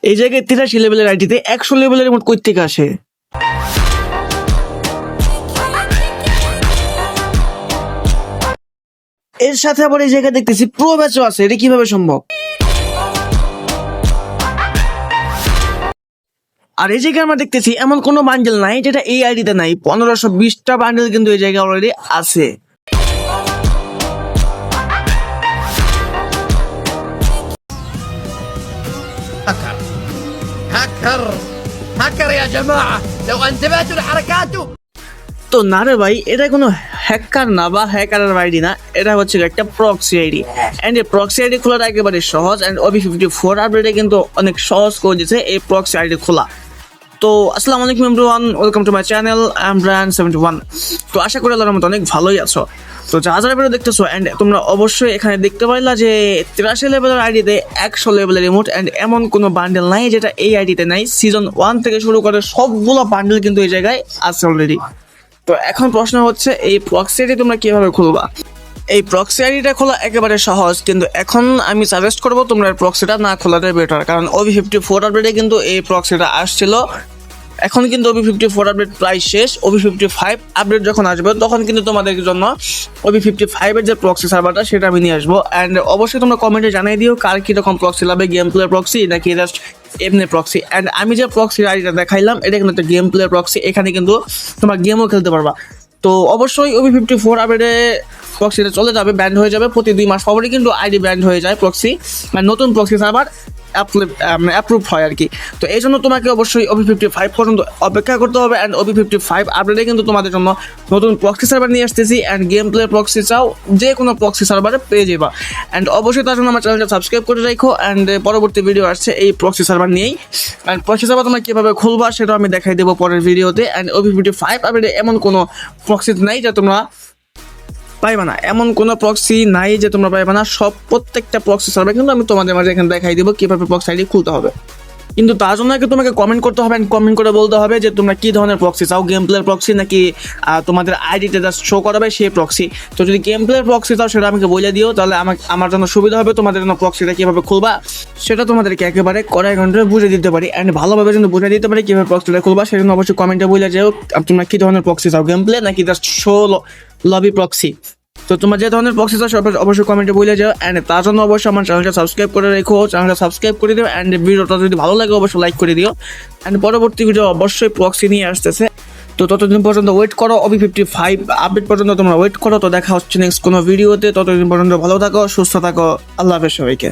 এই জায়গায় 83 লেভেলের আইডিতে 100 লেভেলের রিমোট কই থেকে আসে? এর সাথে আবার এই জায়গায় দেখতেছি প্রো ব্যাচও আছে, এটা কিভাবে সম্ভব? আর এই জায়গায় আমরা দেখতেছি এমন কোনো বান্ডেল নাই যেটা এই আইডিতে নাই। 1520টা বান্ডেল কিন্তু এই জায়গায় অলরেডি আছে। هاكر هاكر هاكر يا جماعة لو انتبهتوا لحركاته. তো না রে ভাই, এটা কোনো হ্যাকার না বা হ্যাকারের আইডি না, এটা হচ্ছে একটা প্রক্সি আইডি। এন্ড এই প্রক্সি আইডি খোলাটা একেবারে সহজ। এন্ড OB54 আপডেটে কিন্তু অনেক সহজ করে দিয়েছে এই প্রক্সি আইডি খোলা। তো আসসালামু আলাইকুম everyone, welcome to my channel. I am Brand71। তো আশা করি আল্লাহর রহমতে অনেক ভালোই আছো। তো যারা ভিডিও দেখতেছো এন্ড তোমরা অবশ্যই এখানে দেখতে পাইলা যে 83 লেভেলের আইডিতে 100 লেভেলের রিমোট এন্ড এমন কোনো বান্ডেল নাই যেটা এই আইডিতে নাই। সিজন 1 থেকে শুরু করে সবগুলো বান্ডেল কিন্তু এই জায়গায় আছে অলরেডি। তো এখন প্রশ্ন হচ্ছে এই প্রক্সি আইডি তোমরা কিভাবে খুলবা? এই প্রক্সি আইডিটা খোলা একেবারে সহজ, কিন্তু এখন আমি সাজেস্ট করবো তোমরা প্রক্সিটা না খোলাটাই বেটার। কারণ OB54 আপডেটে কিন্তু এই প্রক্সিটা আসছিল। এখন কিন্তু OB54 আপডেট প্রায় শেষ। OB55 আপডেট যখন আসবে তখন কিন্তু তোমাদের জন্য OB55 এর যে প্রক্সি সার্ভারটা সেটা আমি নিয়ে আসবো। অ্যান্ড অবশ্যই তোমরা কমেন্টে জানিয়ে দিও কার কীরকম প্রক্সি লাগবে, গেম প্লে প্রক্সি নাকি জাস্ট এমনি প্রক্সি। অ্যান্ড আমি যে প্রক্সি আইডিটা দেখাইলাম এটা কিন্তু একটা গেম প্লে প্রক্সি, এখানে কিন্তু তোমরা গেমও খেলতে পারবা। তো অবশ্যই OB54 আপডেটে প্রক্সিটা চলে যাবে, ব্যান্ড হয়ে যাবে। প্রতি 2 মাস পরই কিন্তু আইডি ব্যান্ড হয়ে যায় প্রক্সি, মানে নতুন প্রক্সি সার্ভার অ্যাপ্রুভ হয় আর কি। তো এই জন্য তোমাকে অবশ্যই OB55 পর্যন্ত অপেক্ষা করতে হবে। অ্যান্ড OB55 আপডেটে কিন্তু তোমাদের জন্য নতুন প্রক্সি সার্ভার নিয়ে আসতেছি। অ্যান্ড গেম প্লে প্রক্সি চাও যে কোনো প্রক্সি সার্ভারে পেয়ে যাবা। অ্যান্ড অবশ্যই তার জন্য আমার চ্যানেলটা সাবস্ক্রাইব করে রাখো। অ্যান্ড পরবর্তী ভিডিও আসছে এই প্রক্সি সার্ভার নিয়েই। অ্যান্ড প্রক্সি সার্ভার তোমরা কীভাবে খুলবা সেটা আমি দেখাই দেবো পরের ভিডিওতে। অ্যান্ড OB55 আপডেটে এমন কোনো প্রক্সি নাই যা তোমরা পাইবা না, এমন কোনো প্রক্সি নাই যে তোমরা পাইবা না। প্রত্যেকটা প্রক্সি সার্ভার কিন্তু আমি তোমাদের মাঝে এখানে দেখাই দেবো কীভাবে প্রক্সি আইডি খুলতে হবে। কিন্তু তার জন্য তোমাকে কমেন্ট করতে হবে। কমেন্ট করে বলতে হবে যে তোমরা কী ধরনের প্রক্সি চাও, গেম প্লেয়ার প্রক্সি নাকি তোমাদের আইডিতে জাস্ট শো করাবে সেই প্রক্সি। তো যদি গেম প্লেয়ার প্রক্সি চাও সেটা আমাকে বলে দিও, তাহলে আমার জন্য সুবিধা হবে। তোমাদের জন্য প্রক্সিটা কীভাবে খুলবা সেটা তোমাদেরকে একেবারে কড়াই ঘন্টায় বুঝে দিতে পারি। অ্যান্ড ভালোভাবে যেন বুঝে দিতে পারি কীভাবে প্রক্সিটা খুলবা সেজন্য অবশ্যই কমেন্টে বলে যাও তোমরা কী ধরনের প্রক্সি চাও, গেম প্লে নাকি জাস্ট শো লবি প্রক্সি। তো তোমরা যে ধরনের প্রক্সি চাও অবশ্যই কমেন্টে বলে যাও। অ্যান্ড তার জন্য অবশ্যই আমার চ্যানেলটা সাবস্ক্রাইব করে রেখো, চ্যানেলটা সাবস্ক্রাইব করে দিও। অ্যান্ড ভিডিওটা যদি ভালো লাগে অবশ্যই লাইক করে দিও। অ্যান্ড পরবর্তী ভিডিও অবশ্যই প্রক্সি নিয়ে আসতেছে। তো ততদিন পর্যন্ত ওয়েট করো, OB55 আপডেট পর্যন্ত তোমরা ওয়েট করো। তো দেখা হচ্ছে নেক্সট কোনো ভিডিওতে। ততদিন পর্যন্ত ভালো থাকো, সুস্থ থাকো। আল্লাহ হাফেজ সবাইকে।